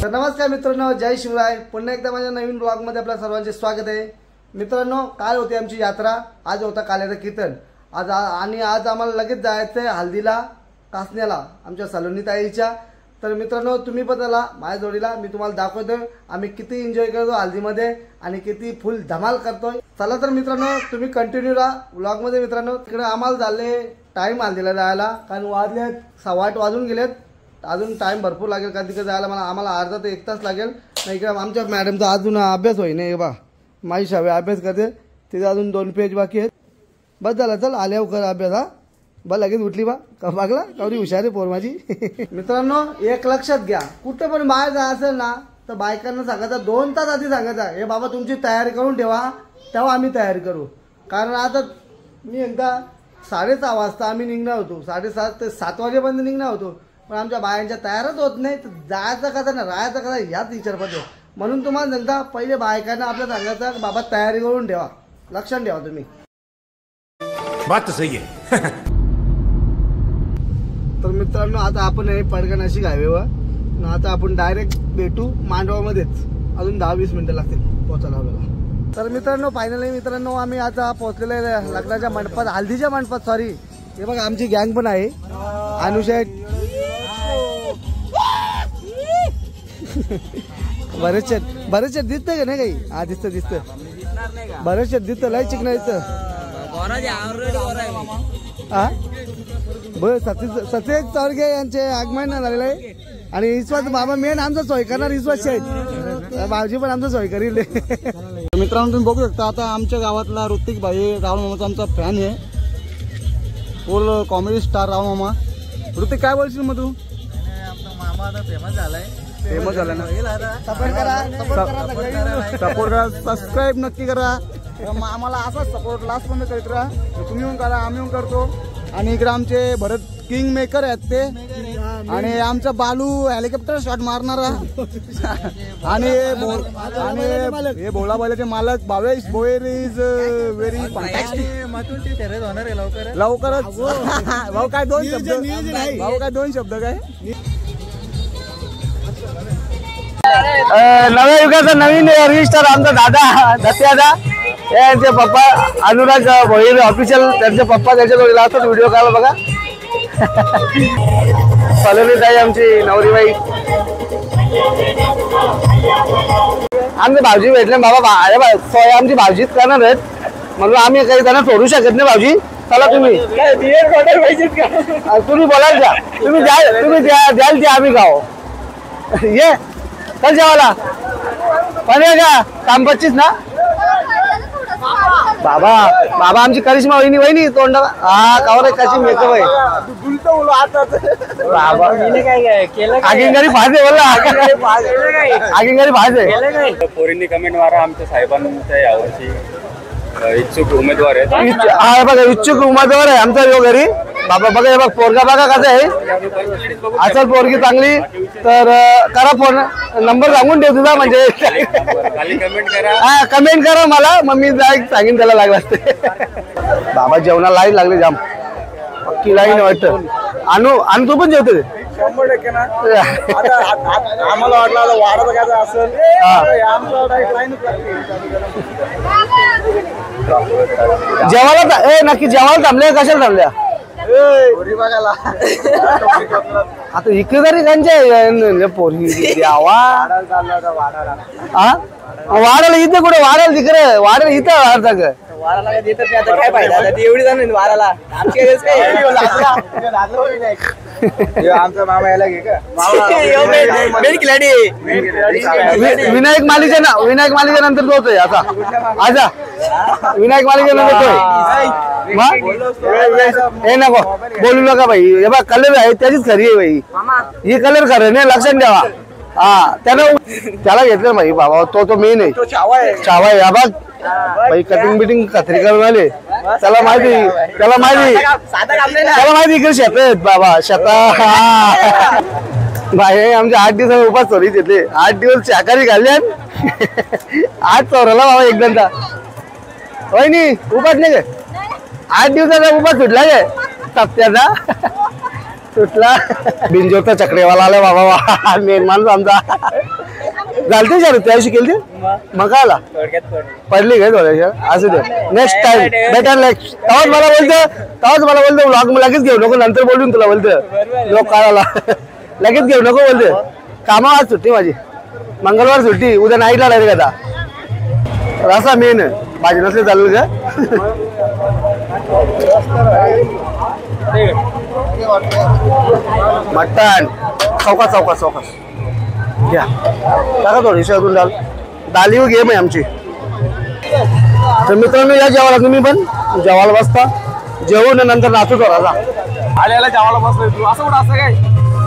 तर नमस्कार मित्रांनो, जय शिवराय. पुन्हा एकदा माझ्या नवीन ब्लॉगमध्ये आपल्या सर्वांचे स्वागत आहे. मित्रांनो, काल होती आमची यात्रा, आज होता काल्याचं कीर्तन. आज आम्हाला लगेच जायचं आहे हल्दीला, कासण्याला, आमच्या सलोनी ताईच्या. तर मित्रांनो, तुम्ही पण चला माझ्या जोडीला, मी तुम्हाला दाखवतो आम्ही किती एन्जॉय करतो हल्दीमध्ये आणि किती फुल धमाल करतोय. चला तर मित्रांनो, तुम्ही कंटिन्यू राहा ब्लॉगमध्ये. मित्रांनो, तिकडे आम्हाला झाले टाइम हल्दीला जायला, कारण वाजले 8:15 वाजून गेलेत. अजून टाइम भरपूर लागेल, कारण तिकडे जायला आम्हाला अर्धा ते 1 तास लागेल. नाही इकडे आमच्या मॅडमचा अजून अभ्यास होई नाही बा, माझी शावे अभ्यास करते, तिथे अजून 2 पेज बाकी आहेत. बस झालं, चल आल्यावर कर अभ्यास. हा बा लगेच उठली बा, बघला कवरी हुशार आहे पोर माझी. मित्रांनो, एक लक्षात घ्या, कुठं पण बाहेर जायचं असेल ना तर बायकांना सांगायचं 2 तास आधी सांगायचं, हे बाबा तुमची तयारी करून ठेवा, तेव्हा आम्ही तयारी करू. कारण आता मी एकदा 6:30 वाजता आम्ही निघणार होतो, 6:30 ते 7 वाजेपर्यंत निघणार होतो, पण आमच्या बायांच्या तयारच होत नाही. तर जायचं कसा ना राहायचं कसा याच विचार पडतो. म्हणून तुम्हाला सांगता, पहिले बायकांना आपल्या सांगायचं बाबा तयारी करून ठेवा, लक्षात ठेवा तुम्ही. बात सही आहे. तर मित्रांनो, आता आपण आहे पडगनाशिक हायवेवर. आता आपण डायरेक्ट भेटू मांडवामध्येच, अजून 10-20 मिनिटं लागतील पोहोचायला आपल्याला. तर मित्रांनो, फायनली मित्रांनो आम्ही आता पोहोचलेलो आहे लग्नाच्या मंडपात, हल्दीच्या मंडपात. सॉरी, हे बघा आमची गँग पण आहे. अनुषा बरेचसे दिसतं का नाही काही? हा दिसतं बरेचसे दिसतं, लय चिकन दिसतं. हा बरं, सतीश चौरगे यांचे आगमन झालेलं आहे. आणि विश्वास बाबा मेन आमचा सोय करणार विश्वास आहेत, भाऊजी पण आमचा सोय करील. मित्रांनो, तुम्ही बघू शकता आता आमच्या गावातला ऋतिक भाई राहुल मामाचा आमचा फॅन आहे, फुल कॉमेडी स्टार राहुल मामा. ऋतिक काय बोलशील मग तू? मामा आता फेमस झालाय ना, सपोर्ट करा, सबस्क्राईब नक्की करा. आम्हाला असाच सपोर्ट लास्ट पर्यंत करीत राहा. तुम्ही येऊन करा, आम्ही येऊन करतो. आणि इकडे आमचे भरत किंग मेकर आहेत ते, आणि आमचा बालू हेलिकॉप्टर शॉट मारणारा, आणि हे भोळा बैलाचे मालक Bhavesh Bhoyar is very fantastic. लवकरच भाऊ काय 2 शब्द काय? नव्या युगाचा नवीन रजिस्टर आमचा दादा दत्यादा, यांचे पप्पा अनुराग भोईर ऑफिशियल, त्यांचे पप्पा त्यांच्या जोडीला असतात. व्हिडिओ काढला बघा. सलोनी ताई आमची नवरीबाई, आमचे भाऊजी भेटले बाबा. सोय आमची भाऊजीच करणार आहेत, म्हणून आम्ही काही त्यांना सोडू शकत नाही. भाऊजी चला, तुम्ही बोलाल द्या, तुम्ही द्याल ते आम्ही गाव ये. चल जेवायला पण का काम 25 ना. बाबा आमची करिश्मा वहिनी तोंडा हा कावर कशी मेकअप आहे बाबा. आगिंगारी भाजे बोलला, आगिंगारी भाजे. पोरींनी कमेंट मारा, आमच्या साहेबांच्या यावर्षी इच्छुक उमेदवार आहेत. हा बघा, इच्छुक उमेदवार आहे आमचा यो घरी. बाबा बघा, हे बघ पोरगा बघा कसा आहे. असेल पोरगी चांगली तर करा फोन, नंबर सांगून ठेव तुझा, म्हणजे हा कमेंट करा मला, मग मी सांगेन त्याला लागला असते. बाबा जेवणाला लाईन लागली जाम, पक्की लाईन वाटतं. आणि तू पण जेवते 100% ना. आम्हाला वाटलं वाडा बघायचा असेल, जेवायला नक्की जेवायला थांबल्या, कशाला थांबल्या? आता इकडे जरी त्यांच्या पोरी द्यावा. वाढायला इथे कुठे? वाढायला तिकडे, वाढायला इथं वाढता काय फायदा एवढी जण वाराला. आमचा मामा यायला घे का? विनायक मालिका नंतर तोच आता. आजा विनायक मालिका नंतर हे नको बोलू नका भाई. हे बघ कलर आहे त्याचीच खरी आहे भाई, ही कलर खरं नाही, लक्षात ठेवा. हा त्याला घेतलं भाई बाबा, तो मेन आहे, छावा आहे. बघ भाई कटिंग बिटिंग कत्री करून आले, त्याला माहिती इकडे शेत आहेत बाबा, शेता. भाई आमच्या 8 दिवसाचा उपास चोरी घेतले, 8 दिवस शाकाहारी खाल्ले, 8 चोरला बाबा एकदा. वहिनी उपास नाही गे, 8 दिवसाचा उपास सुटला गे तप्त्याचा. सुटला बिनजोरचा चक्रेवाला आला बाबा वा मेन माणूस आमचा घालते सर त्याशी केली मग काय आला पडली काय थोड्याशा असू दे नेक्स्ट टाइम बेटर नेक्स्ट तेव्हाच मला बोलतो व्लॉग लगेच घेऊ नको नंतर बोलून तुला बोलतो लोक काय आला लगेच घेऊ नको बोलते कामा आज सुट्टी माझी मंगळवार सुट्टी उद्या नाईटला डायरेक्ट आता रसा मेन भाजी नसले चालेल का मटण चौकास घ्या टाका थोडीशी अजून दाली गेम आहे आमची तर मित्रांनो या जेवायला तुम्ही पण जेवायला बसता जेवून नंतर नाचू थोडासा आल्याला जेवायला बसलोय तू असं कुठं असं काय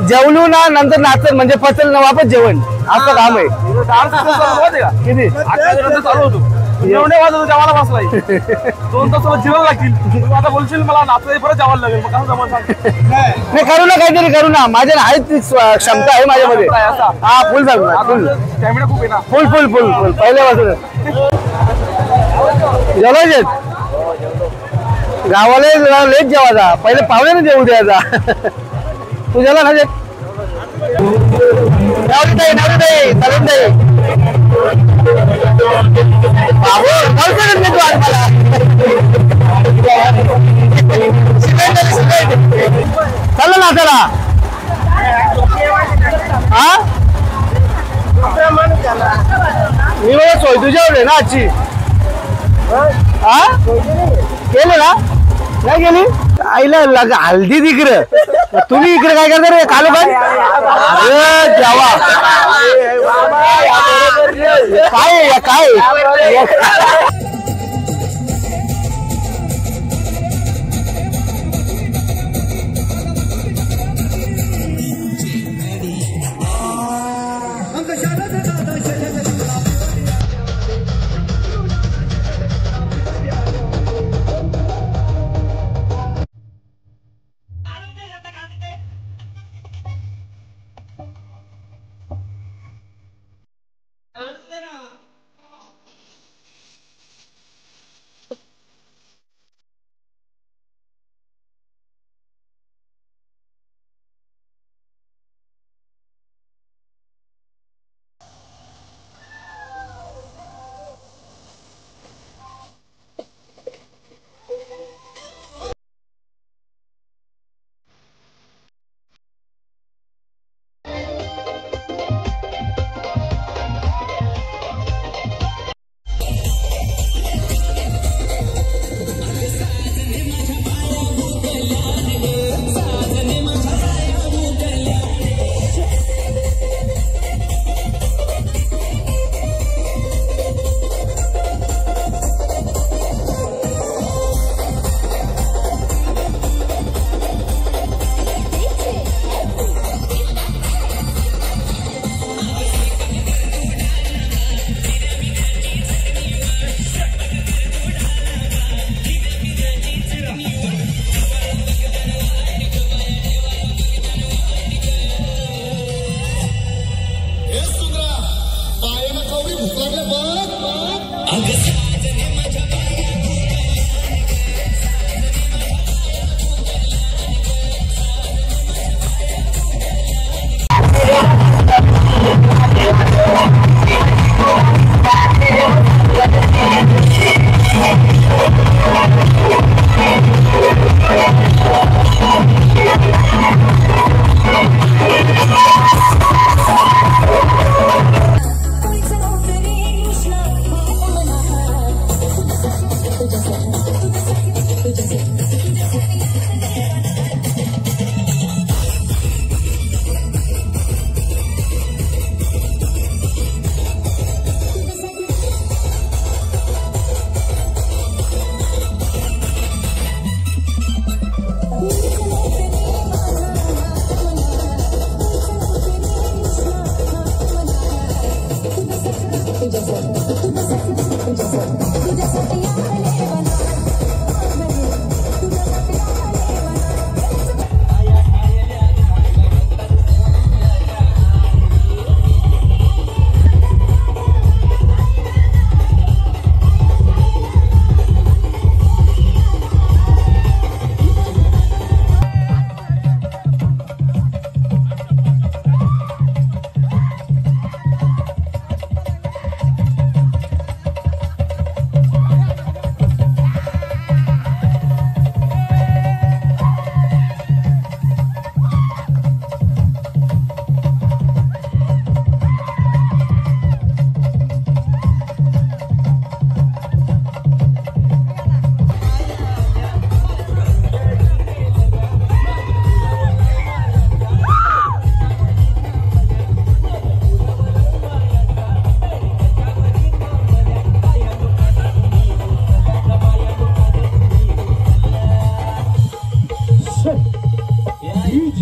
जेवलू ना नंतर नाचत म्हणजे पचल ना वापस जेवण असं काम आहे किती चालू होतो एवढे वाजत जेवायला बसलाय 2 तास जेवण लागतील तू आता बोलशील मला नाचलं परत जेवायला लागेल मग कसं जमल सांग नाही करू ना काहीतरी करू ना माझ्या आहे ती क्षमता आहे माझ्यामध्ये हा फुल सांग फुल कॅमेरा खूप आहे ना फुल पहिल्यापासून जेवायचे गावाला लेट जेवायचा पहिले पाहुणे जेवू द्यायचा तू जेवला ना चाललं ना त्याला हा मी मला सोय तुझ्यावर ना आजची हा केलं ना नाही गेली आईला हल्दी तिकडं तुम्ही इकडे काय करता रे कालो काय जावा काय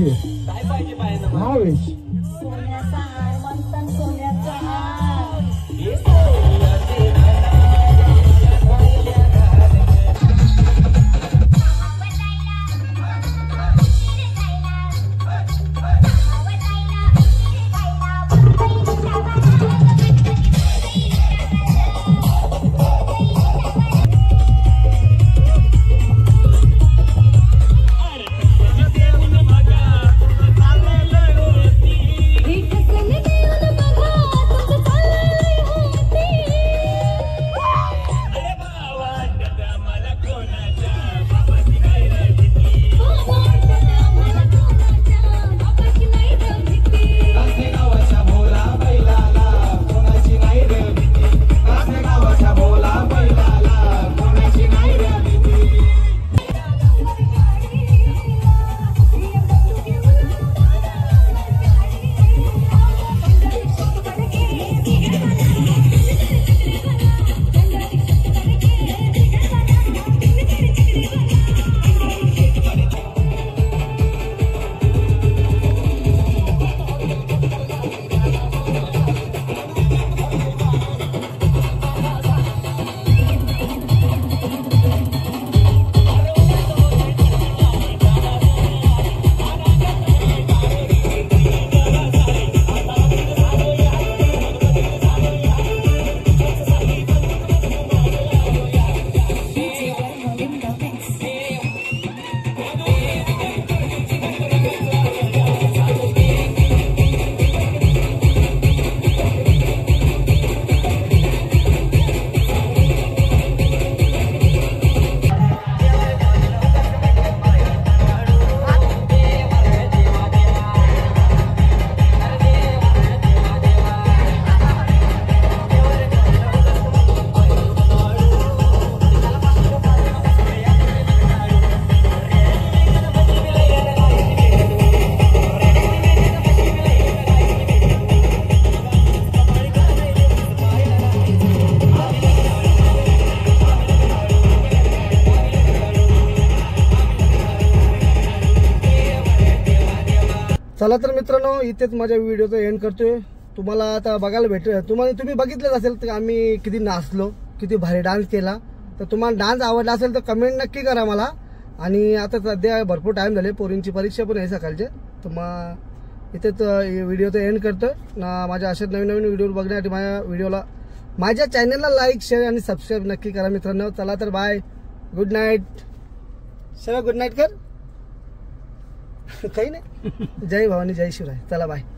पाहिजे हा वेश सोन्याचा हार म्हणतात सोन्याचा हार चला तर मित्रांनो, इथेच माझ्या व्हिडिओचा एंड करतोय. तुम्हाला आता बघायला भेटेल, तुम्ही बघितलंच असेल तर आम्ही किती नाचलो, किती भारी डान्स केला. तर तुम्हाला डान्स आवडला असेल तर कमेंट नक्की करा मला. आणि आता सध्या भरपूर टाइम झाले, पोरींची परीक्षा पण आहे सकाळचे. तर मग इथेच व्हिडिओचा एंड करतोय ना. माझ्या अशाच नवीन नवीन व्हिडिओ बघण्यासाठी माझ्या चॅनलला लाईक, शेअर आणि सबस्क्राईब नक्की करा मित्रांनो. चला तर बाय, गुड नाईट. सगळं गुड नाईट कर. काही नाही. जय भवानी, जय शिवराय. चला बाय.